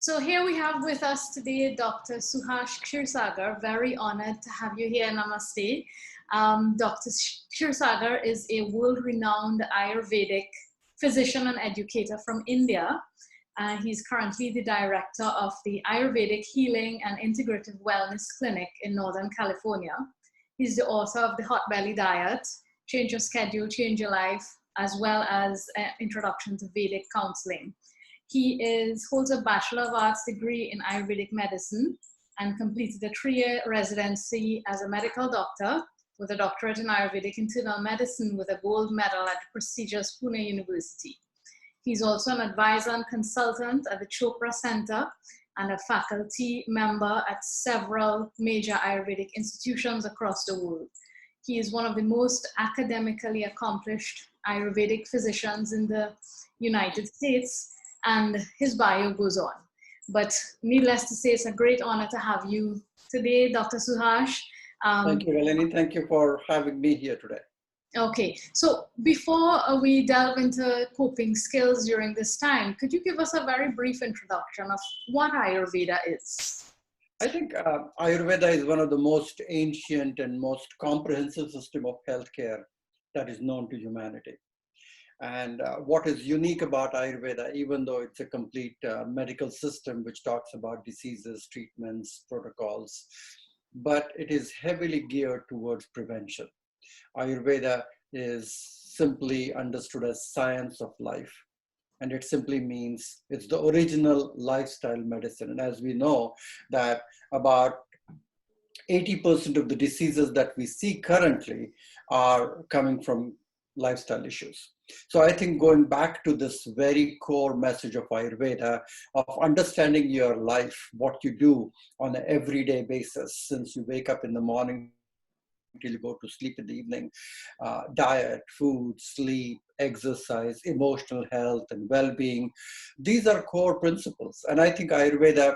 So here we have with us today Dr. Suhas Kshirsagar. Very honored to have you here. Namaste. Dr. Kshirsagar is a world-renowned Ayurvedic physician and educator from India. He's currently the director of the Ayurvedic Healing and Integrative Wellness Clinic in Northern California. He's the author of The Hot Belly Diet, Change Your Schedule, Change Your Life, as well as Introduction to Vedic Counseling. He holds a Bachelor of Arts degree in Ayurvedic medicine and completed a 3-year residency as a medical doctor with a doctorate in Ayurvedic internal medicine with a gold medal at the prestigious Pune University. He's also an advisor and consultant at the Chopra Center and a faculty member at several major Ayurvedic institutions across the world. He is one of the most academically accomplished Ayurvedic physicians in the United States, and his bio goes on. But needless to say, it's a great honor to have you today, Dr. Suhas. Thank you, Eleni. Thank you for having me here today. Okay, so before we delve into coping skills during this time, could you give us a very brief introduction of what Ayurveda is? I think Ayurveda is one of the most ancient and most comprehensive system of healthcare that is known to humanity. And what is unique about Ayurveda, even though it's a complete medical system which talks about diseases, treatments, protocols, but it is heavily geared towards prevention. Ayurveda is simply understood as science of life. And it simply means it's the original lifestyle medicine. And as we know that about 80% of the diseases that we see currently are coming from lifestyle issues. So I think going back to this very core message of Ayurveda, of understanding your life, what you do on an everyday basis, since you wake up in the morning till you go to sleep in the evening, diet, food, sleep, exercise, emotional health, and well-being. These are core principles. And I think Ayurveda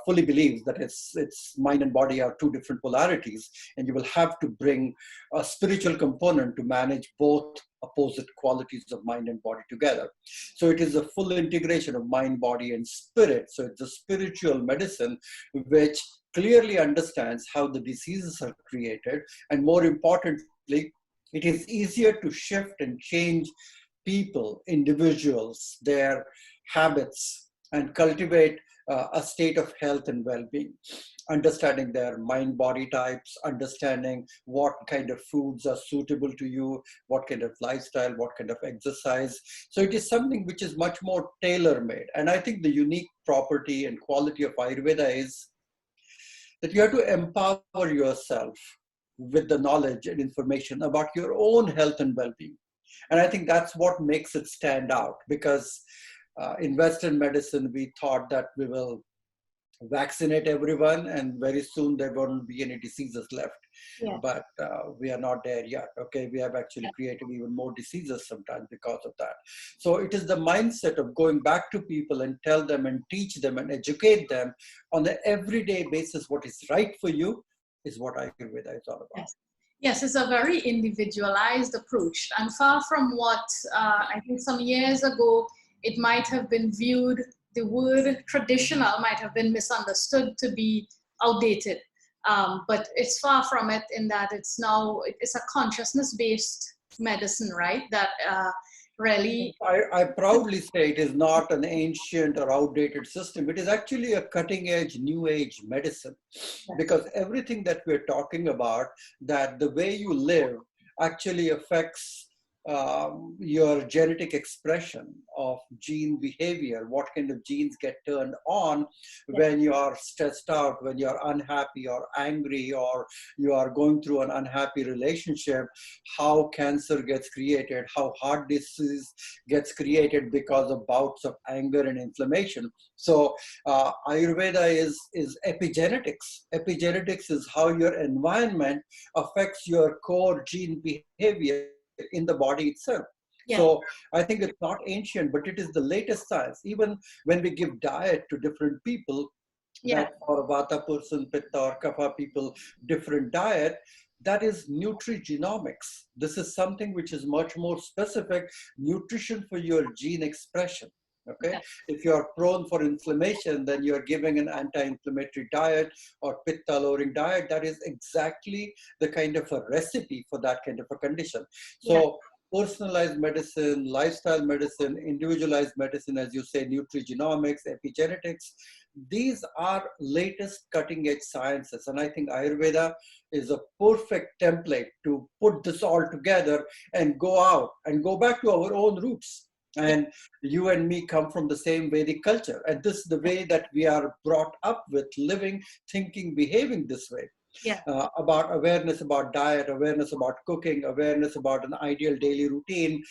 fully believes that its mind and body are two different polarities, and you will have to bring a spiritual component to manage both opposite qualities of mind and body together. So it is a full integration of mind, body, and spirit. So it's a spiritual medicine which clearly understands how the diseases are created, and more importantly, it is easier to shift and change people, individuals, their habits, and cultivate a state of health and well-being, understanding their mind-body types, understanding what kind of foods are suitable to you, what kind of lifestyle, what kind of exercise. So it is something which is much more tailor-made. And I think the unique property and quality of Ayurveda is that you have to empower yourself with the knowledge and information about your own health and well-being. And I think that's what makes it stand out, because in Western medicine, we thought that we will vaccinate everyone and very soon there won't be any diseases left. Yeah. But we are not there yet. Okay, we have actually created even more diseases sometimes because of that. So it is the mindset of going back to people and tell them and teach them and educate them on an everyday basis what is right for you is what Ayurveda is all about. Yes. Yes, it's a very individualized approach, and far from what I think some years ago it might have been viewed, the word traditional might have been misunderstood to be outdated. But it's far from it in that it's a consciousness-based medicine, right? That really... I proudly say it is not an ancient or outdated system. It is actually a cutting-edge, new-age medicine. Yeah. Because everything that we're talking about, that the way you live actually affects your genetic expression of gene behavior, what kind of genes get turned on when you are stressed out, when you're unhappy or angry, or you are going through an unhappy relationship, how cancer gets created, how heart disease gets created because of bouts of anger and inflammation. So Ayurveda is epigenetics. Epigenetics is how your environment affects your core gene behavior in the body itself. Yeah. So I think it's not ancient, but it is the latest science. Even when we give diet to different people, that for a Vata person, Pitta or Kapha people, different diet, that is nutrigenomics. This is something which is much more specific, nutrition for your gene expression. Okay, Yeah. if you are prone for inflammation, then you are giving an anti-inflammatory diet or pitta lowering diet. That is exactly the kind of a recipe for that kind of a condition. Yeah. So personalized medicine, lifestyle medicine, individualized medicine, as you say, nutrigenomics, epigenetics, these are latest cutting edge sciences. And I think Ayurveda is a perfect template to put this all together and go out and go back to our own roots. And you and me come from the same Vedic culture. And this is the way that we are brought up with, living, thinking, behaving this way. Yeah. About awareness about diet, awareness about cooking, awareness about an ideal daily routine,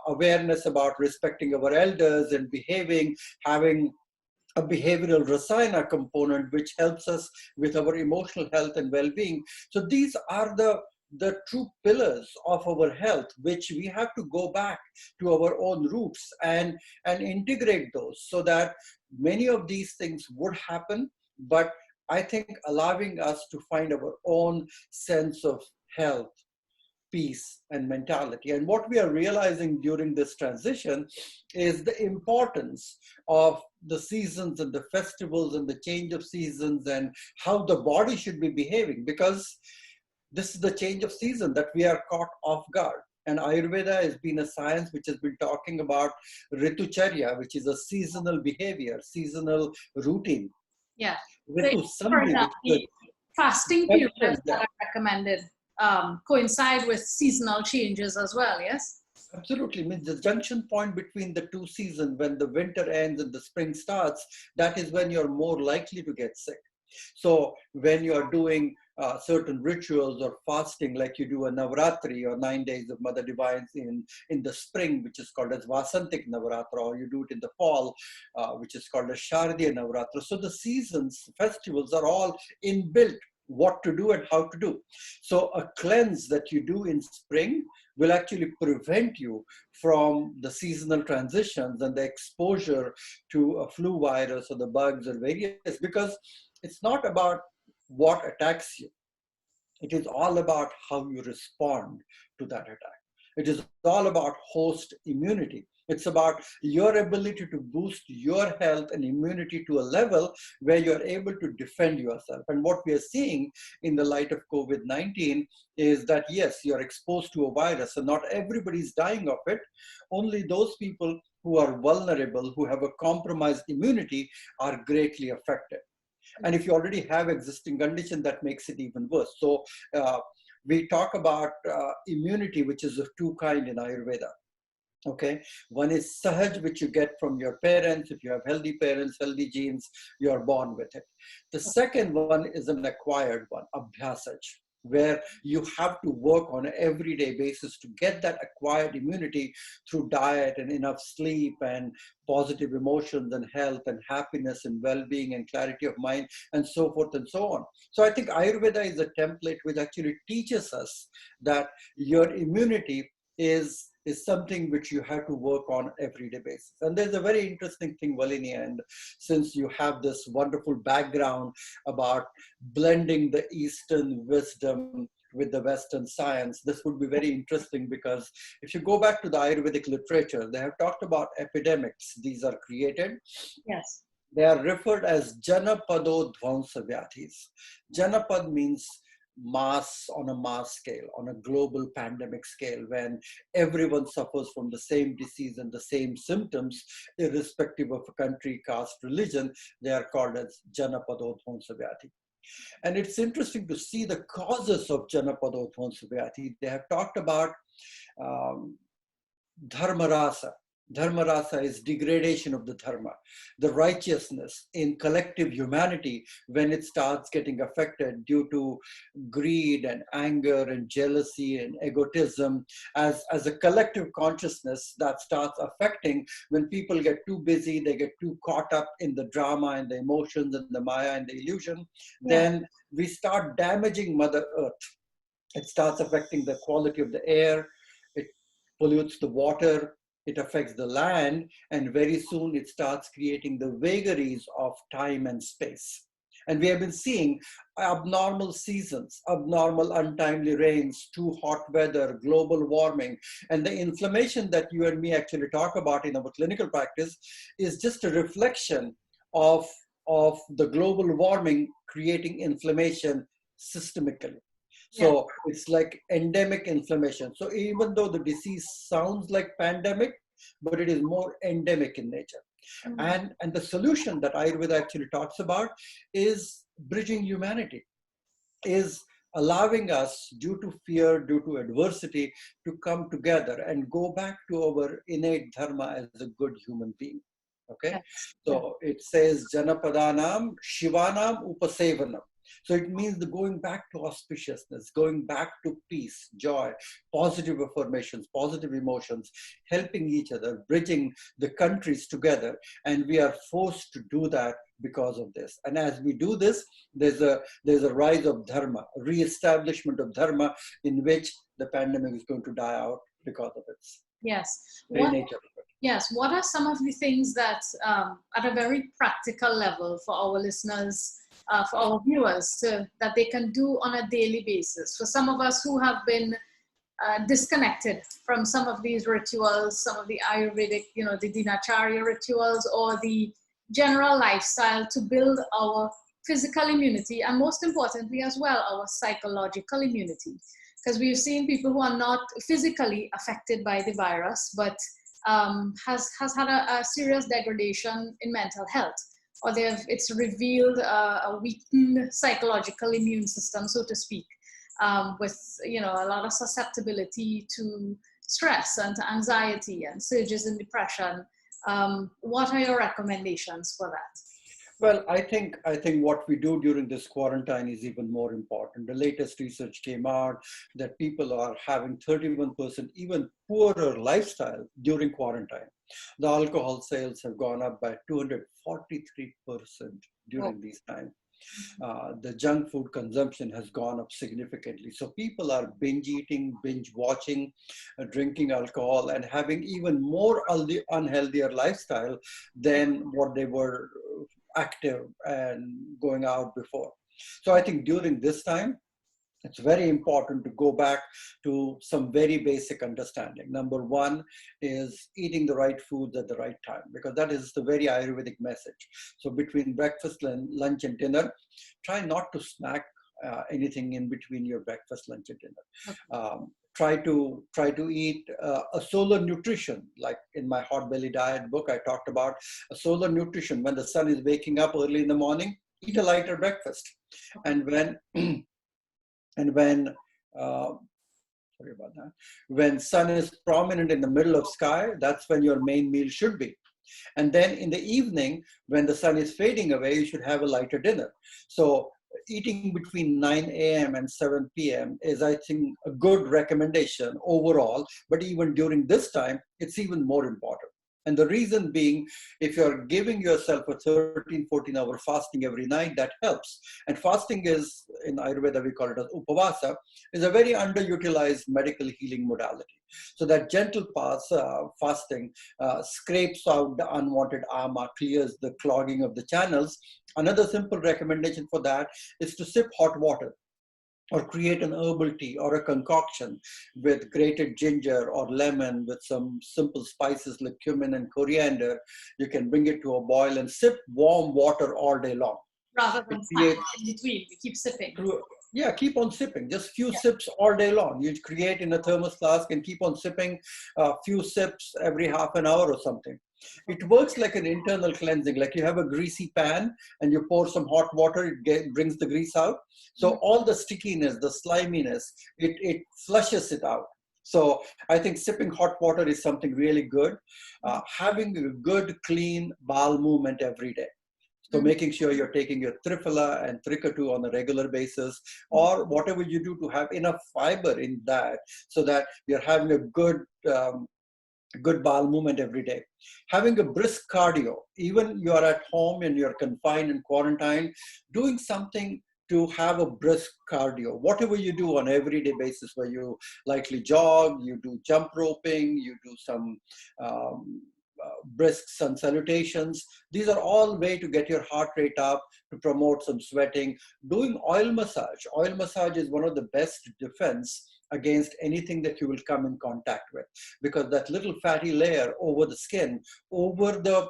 awareness about respecting our elders and behaving, having a behavioral rasayana component which helps us with our emotional health and well-being. So these are the true pillars of our health, which we have to go back to our own roots and integrate those, so that many of these things would happen. But I think allowing us to find our own sense of health, peace, and mentality. And what we are realizing during this transition is the importance of the seasons and the festivals and the change of seasons and how the body should be behaving, because this is the change of season that we are caught off guard. And Ayurveda has been a science which has been talking about Ritucharya, which is a seasonal behavior, seasonal routine. Yeah. So, Ritu for Sandhi, which example, is the fasting the periods that yeah. are recommended coincide with seasonal changes as well, yes? Absolutely. Means the junction point between the two seasons, when the winter ends and the spring starts, that is when you're more likely to get sick. So when you're doing certain rituals or fasting, like you do a Navratri or 9 days of Mother Divines in the spring, which is called as Vasantik Navratra, or you do it in the fall, which is called as Shardiya Navratra. So the seasons, festivals are all inbuilt, what to do and how to do. So a cleanse that you do in spring will actually prevent you from the seasonal transitions and the exposure to a flu virus or the bugs or various, because it's not about what attacks you. It is all about how you respond to that attack. It is all about host immunity. It's about your ability to boost your health and immunity to a level where you're able to defend yourself. And what we are seeing in the light of COVID-19 is that, yes, you're exposed to a virus and not everybody's dying of it. Only those people who are vulnerable, who have a compromised immunity, are greatly affected. And if you already have existing condition, that makes it even worse. So we talk about immunity, which is of two kinds in Ayurveda. Okay, one is sahaj, which you get from your parents. If you have healthy parents, healthy genes, you're born with it. The second one is an acquired one, abhyasaj, where you have to work on an everyday basis to get that acquired immunity through diet and enough sleep and positive emotions and health and happiness and well-being and clarity of mind and so forth and so on. So I think Ayurveda is a template which actually teaches us that your immunity is something which you have to work on everyday basis. And there's a very interesting thing, Valini, and since you have this wonderful background about blending the Eastern wisdom with the Western science, this would be very interesting, because if you go back to the Ayurvedic literature, they have talked about epidemics. These are created. Yes. They are referred as Janapado Dhvansa Vyathis. Janapad means mass, on a mass scale, on a global pandemic scale, when everyone suffers from the same disease and the same symptoms, irrespective of a country, caste, religion. They are called as Janapadodhvansa Vyathi. And it's interesting to see the causes of Janapadodhvansa Vyathi. They have talked about um, dharmarasa. Dharmarasa is degradation of the dharma, the righteousness in collective humanity when it starts getting affected due to greed and anger and jealousy and egotism as a collective consciousness that starts affecting. When people get too busy, they get too caught up in the drama and the emotions and the maya and the illusion, then we start damaging Mother Earth. It starts affecting the quality of the air, it pollutes the water, it affects the land, and very soon it starts creating the vagaries of time and space. And we have been seeing abnormal seasons, abnormal untimely rains, too hot weather, global warming. And the inflammation that you and me actually talk about in our clinical practice is just a reflection of the global warming creating inflammation systemically. So it's like endemic inflammation. So even though the disease sounds like pandemic, but it is more endemic in nature. And the solution that Ayurveda actually talks about is bridging humanity, is allowing us, due to fear, due to adversity, to come together and go back to our innate dharma as a good human being. Okay, so it says Janapadanam Shivanam Upasevanam. So it means the going back to auspiciousness, going back to peace, joy, positive affirmations, positive emotions, helping each other, bridging the countries together. And we are forced to do that because of this. And as we do this, there's a rise of dharma, a re-establishment of dharma, in which the pandemic is going to die out because of its very nature. Yes, what are some of the things that, at a very practical level for our listeners, for our viewers, that they can do on a daily basis? For some of us who have been disconnected from some of these rituals, some of the Ayurvedic, the Dinacharya rituals, or the general lifestyle to build our physical immunity, and most importantly as well, our psychological immunity. Because we've seen people who are not physically affected by the virus, but has had a serious degradation in mental health, or it's revealed a weakened psychological immune system, so to speak, with a lot of susceptibility to stress and to anxiety and surges in depression. What are your recommendations for that? Well, I think what we do during this quarantine is even more important. The latest research came out that people are having 31% even poorer lifestyle during quarantine. The alcohol sales have gone up by 243% during this time. The junk food consumption has gone up significantly. So people are binge eating, binge watching, drinking alcohol, and having even more unhealthier lifestyle than what they were active and going out before. So I think during this time, it's very important to go back to some very basic understanding. Number one is eating the right foods at the right time, because that is the very Ayurvedic message. So between breakfast, lunch, and dinner, try not to snack anything in between your breakfast, lunch, and dinner. Try to eat a solar nutrition, like in my Hot Belly Diet book, I talked about a solar nutrition. When the sun is waking up early in the morning, eat a lighter breakfast. And when sun is prominent in the middle of sky, that's when your main meal should be. And then in the evening, when the sun is fading away, you should have a lighter dinner. So eating between 9 a.m. and 7 p.m. is, I think, a good recommendation overall. But even during this time, it's even more important. And the reason being, if you're giving yourself a 13, 14-hour fasting every night, that helps. And fasting is, in Ayurveda, we call it as upavasa, is a very underutilized medical healing modality. So that gentle fasting scrapes out the unwanted ama, clears the clogging of the channels. Another simple recommendation for that is to sip hot water, or create an herbal tea or a concoction with grated ginger or lemon with some simple spices like cumin and coriander. You can bring it to a boil and sip warm water all day long. Rather than in between, we keep sipping. Yeah, keep on sipping. Just few sips all day long. You create in a thermos flask and keep on sipping a few sips every half an hour or something. It works like an internal cleansing, like you have a greasy pan and you pour some hot water, it brings the grease out. So all the stickiness, the sliminess, it flushes it out. So I think sipping hot water is something really good. Having a good, clean bowel movement every day. So making sure you're taking your Triphala and Trikatu on a regular basis, or whatever you do to have enough fiber in that, so that you're having a good bowel movement every day. Having a brisk cardio, even you're at home and you're confined in quarantine, doing something to have a brisk cardio, whatever you do on an everyday basis, where you likely jog, you do jump roping, you do some brisk sun salutations. These are all way to get your heart rate up, to promote some sweating. Doing oil massage. Oil massage is one of the best defense against anything that you will come in contact with, because that little fatty layer over the skin, over the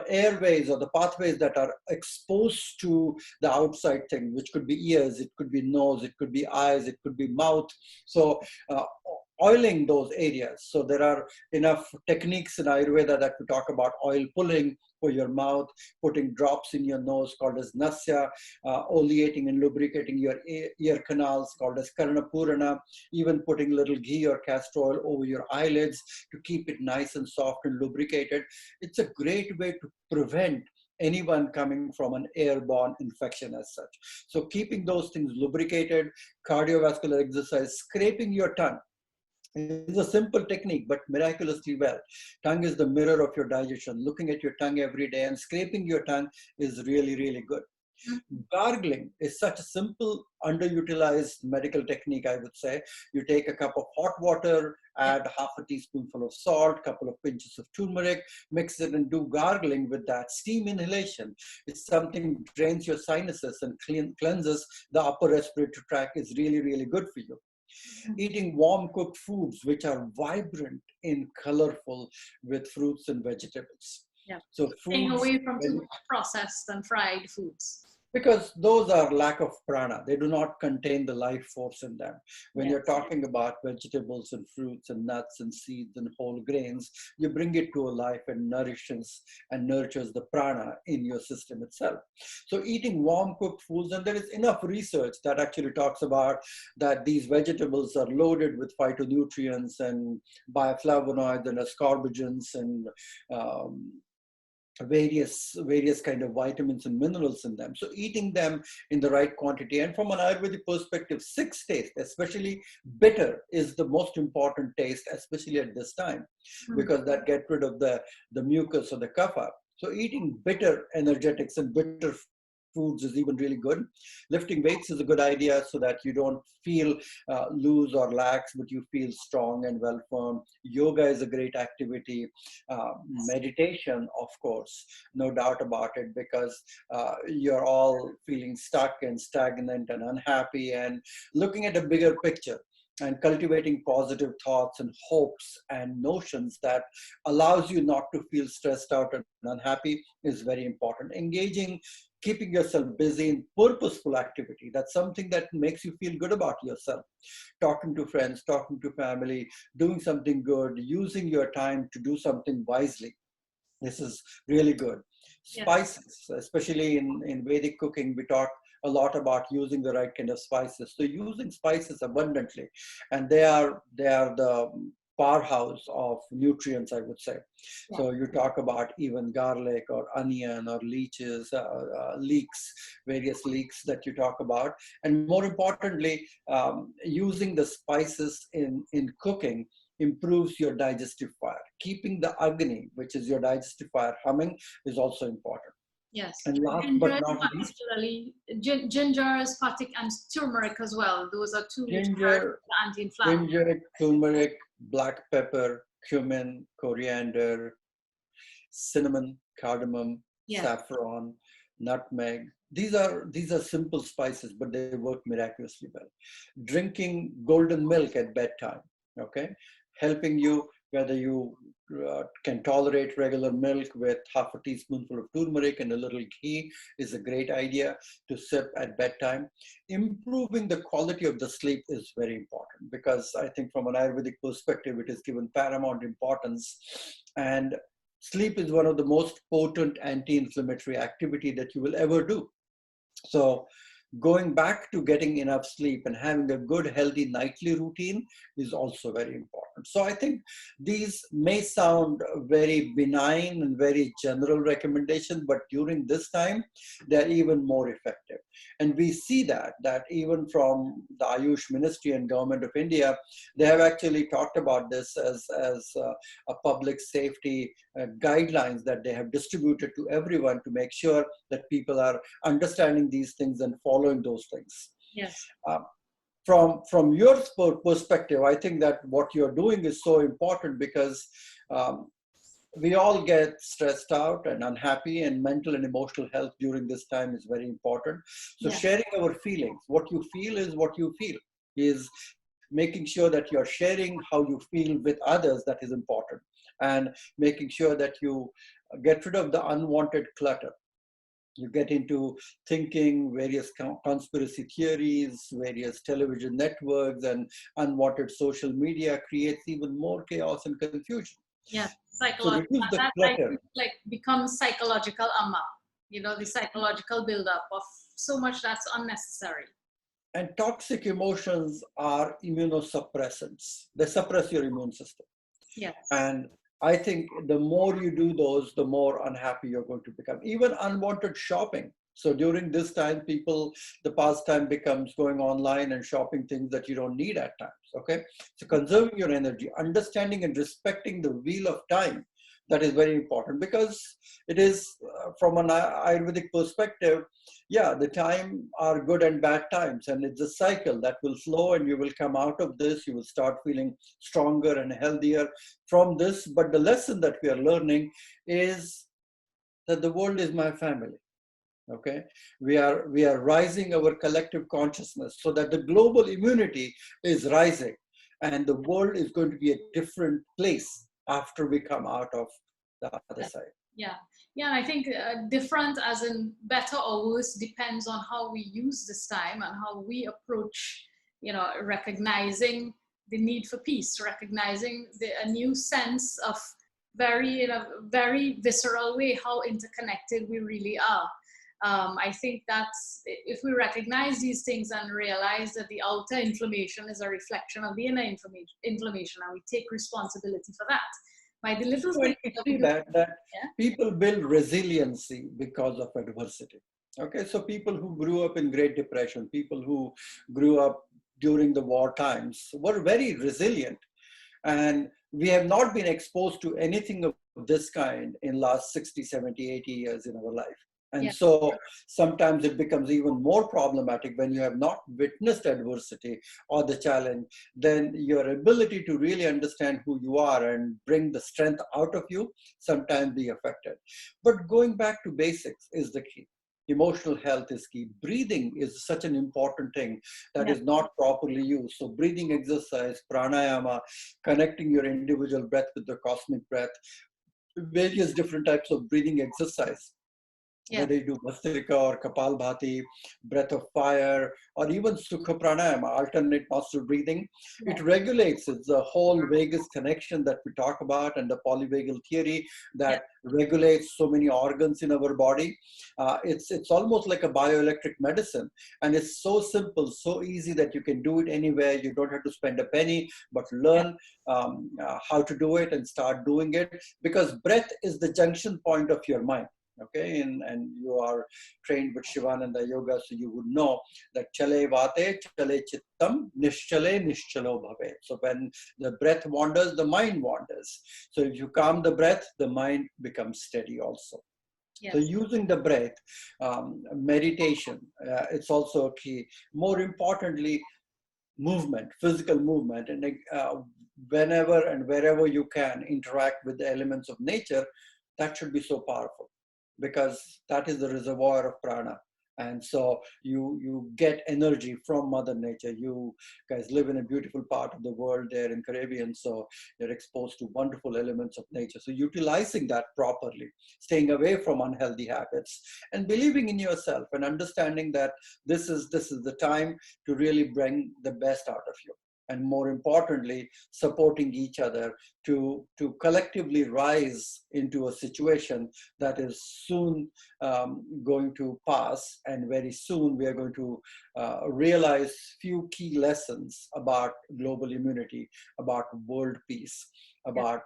airways or the pathways that are exposed to the outside thing, which could be ears, it could be nose, it could be eyes, it could be mouth. So oiling those areas. So there are enough techniques in Ayurveda that we talk about oil pulling for your mouth, putting drops in your nose called as nasya, oleating and lubricating your ear canals called as karna purana, even putting little ghee or castor oil over your eyelids to keep it nice and soft and lubricated. It's a great way to prevent anyone coming from an airborne infection as such. So keeping those things lubricated, cardiovascular exercise, scraping your tongue. It's a simple technique, but miraculously well. Tongue is the mirror of your digestion. Looking at your tongue every day and scraping your tongue is really, really good. Gargling is such a simple, underutilized medical technique, I would say. You take a cup of hot water, add half a teaspoonful of salt, couple of pinches of turmeric, mix it and do gargling with that. Steam inhalation. It's something drains your sinuses and cleanses the upper respiratory tract. Is really, really good for you. Eating warm cooked foods which are vibrant and colorful with fruits and vegetables. Yeah. So staying foods, away from too much processed and fried foods. because those are lack of prana. They do not contain the life force in them. When Yes. you're talking about vegetables and fruits and nuts and seeds and whole grains, you bring it to a life and nourishes and nurtures the prana in your system itself. So eating warm cooked foods, and there is enough research that actually talks about that these vegetables are loaded with phytonutrients and bioflavonoids and ascorbigens and various kind of vitamins and minerals in them. So eating them in the right quantity, and from an Ayurvedic perspective, 6 taste, especially bitter, is the most important taste, especially at this time, because that get rid of the mucus or the kapha. So eating bitter energetics and bitter foods is even really good. Lifting weights is a good idea so that you don't feel loose or lax, but you feel strong and well formed. Yoga is a great activity. Meditation, of course, no doubt about it, because you're all feeling stuck and stagnant and unhappy, and looking at a bigger picture and cultivating positive thoughts and hopes and notions that allows you not to feel stressed out and unhappy is very important. Engaging, keeping yourself busy in purposeful activity. That's something that makes you feel good about yourself. Talking to friends, talking to family, doing something good, using your time to do something wisely. This is really good. Spices, especially in Vedic cooking, we talk a lot about using the right kind of spices. So using spices abundantly, and they are the powerhouse of nutrients, I would say. So you talk about even garlic or onion or leeches, leeks, various leeks that you talk about. And more importantly, using the spices in cooking improves your digestive fire. Keeping the agni, which is your digestive fire, humming is also important. Yes. And last but not least, ginger, sphatic, and turmeric as well. Those are two anti-inflammatory. Ginger, turmeric, black pepper, cumin, coriander, cinnamon, cardamom, saffron, nutmeg. These are simple spices, but they work miraculously well. Drinking golden milk at bedtime, okay, helping you, whether you can tolerate regular milk with half a teaspoonful of turmeric and a little ghee, is a great idea to sip at bedtime. Improving the quality of the sleep is very important, because I think from an Ayurvedic perspective, it is given paramount importance. And sleep is one of the most potent anti-inflammatory activity that you will ever do. So going back to getting enough sleep and having a good, healthy nightly routine is also very important. So I think these may sound very benign and very general recommendations, but during this time, they're even more effective. And we see that even from the Ayush Ministry and Government of India, they have actually talked about this as a public safety guidelines that they have distributed to everyone to make sure that people are understanding these things and following those things. Yes. From your perspective, I think that what you're doing is so important, because we all get stressed out and unhappy, and mental and emotional health during this time is very important. So Yeah. sharing our feelings, what you feel is what you feel, is making sure that you're sharing how you feel with others. That is important. And making sure that you get rid of the unwanted clutter. You get into thinking various conspiracy theories, various television networks, and unwanted social media creates even more chaos and confusion. Yeah, So psychological. reduce the That I clutter. think like becomes psychological amma. You know, the psychological buildup of so much that's unnecessary. And toxic emotions are immunosuppressants. They suppress your immune system. Yes. And I think the more you do those, the more unhappy you're going to become. Even unwanted shopping. So during this time, people, the pastime becomes going online and shopping things that you don't need at times. Okay. So conserving your energy, understanding and respecting the wheel of time, that is very important, because it is from an Ayurvedic perspective, yeah, the time are good and bad times, and it's a cycle that will flow, and you will come out of this. You will start feeling stronger and healthier from this. But the lesson that we are learning is that the world is my family. Okay, we are rising our collective consciousness so that the global immunity is rising, and the world is going to be a different place after we come out of the other side. Yeah, yeah. I think different, as in better or worse, depends on how we use this time and how we approach. You know, recognizing the need for peace, recognizing a new sense of very, in a very visceral way, how interconnected we really are. I think that's if we recognize these things and realize that the outer inflammation is a reflection of the inner inflammation, and we take responsibility for that by the little So I things that we see do. that Yeah. people build resiliency because of adversity. Okay, so people who grew up in Great Depression, people who grew up during the war times were very resilient. And we have not been exposed to anything of this kind in last 60, 70, 80 years in our life. And Yeah. so sometimes it becomes even more problematic when you have not witnessed adversity or the challenge. Then your ability to really understand who you are and bring the strength out of you sometimes be affected. But going back to basics is the key. Emotional health is key. Breathing is such an important thing that Yeah. is not properly used. So breathing exercise, pranayama, connecting your individual breath with the cosmic breath, various different types of breathing exercise, Yeah. whether you do Bhastrika or Kapalbhati, breath of fire, or even Sukha Pranayama, alternate nostril breathing. Yeah. It regulates. It's the whole vagus connection that we talk about, and the polyvagal theory that regulates so many organs in our body. It's almost like a bioelectric medicine, and it's so simple, so easy that you can do it anywhere. You don't have to spend a penny, but learn how to do it and start doing it, because breath is the junction point of your mind. Okay, and you are trained with Shivananda Yoga, so you would know that chale vate, chale chittam, nishchale nishchalo bhave. So when the breath wanders, the mind wanders. So if you calm the breath, the mind becomes steady also. Yes. So using the breath, meditation, it's also a key. More importantly, movement, physical movement, and whenever and wherever you can interact with the elements of nature, that should be so powerful, because that is the reservoir of prana. And so you get energy from Mother Nature. You guys live in a beautiful part of the world there in Caribbean, so you're exposed to wonderful elements of nature. So utilizing that properly, staying away from unhealthy habits, and believing in yourself, and understanding that this is the time to really bring the best out of you. And more importantly, supporting each other to collectively rise into a situation that is soon going to pass, and very soon we are going to realize few key lessons about global immunity, about world peace, about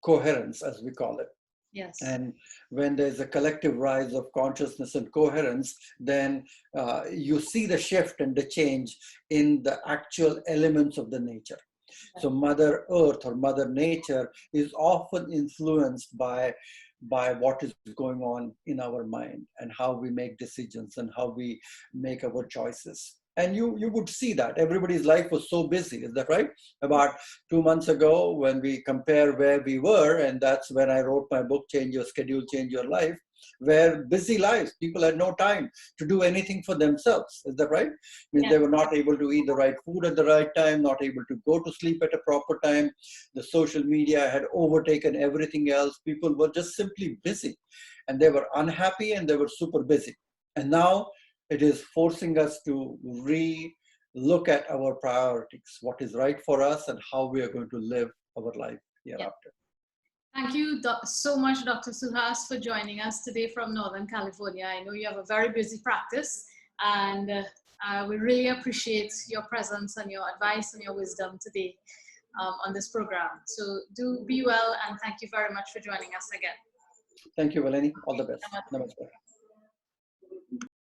coherence, as we call it. Yes. And when there's a collective rise of consciousness and coherence, then you see the shift and the change in the actual elements of the nature. So Mother Earth or Mother Nature is often influenced by what is going on in our mind, and how we make decisions and how we make our choices. And you would see that everybody's life was so busy. Is that right? About 2 months ago, when we compare where we were, and that's when I wrote my book, Change Your Schedule, Change Your Life, where busy lives, people had no time to do anything for themselves. Is that right? I mean, they were not able to eat the right food at the right time, not able to go to sleep at a proper time. The social media had overtaken everything else. People were just simply busy, and they were unhappy, and they were super busy. And now it is forcing us to re-look at our priorities, what is right for us, and how we are going to live our life hereafter. Thank you so much, Dr. Suhas, for joining us today from Northern California. I know you have a very busy practice, and we really appreciate your presence and your advice and your wisdom today on this program. So do be well, and thank you very much for joining us again. Thank you, Valeni. All the best. Namaste. Namaste.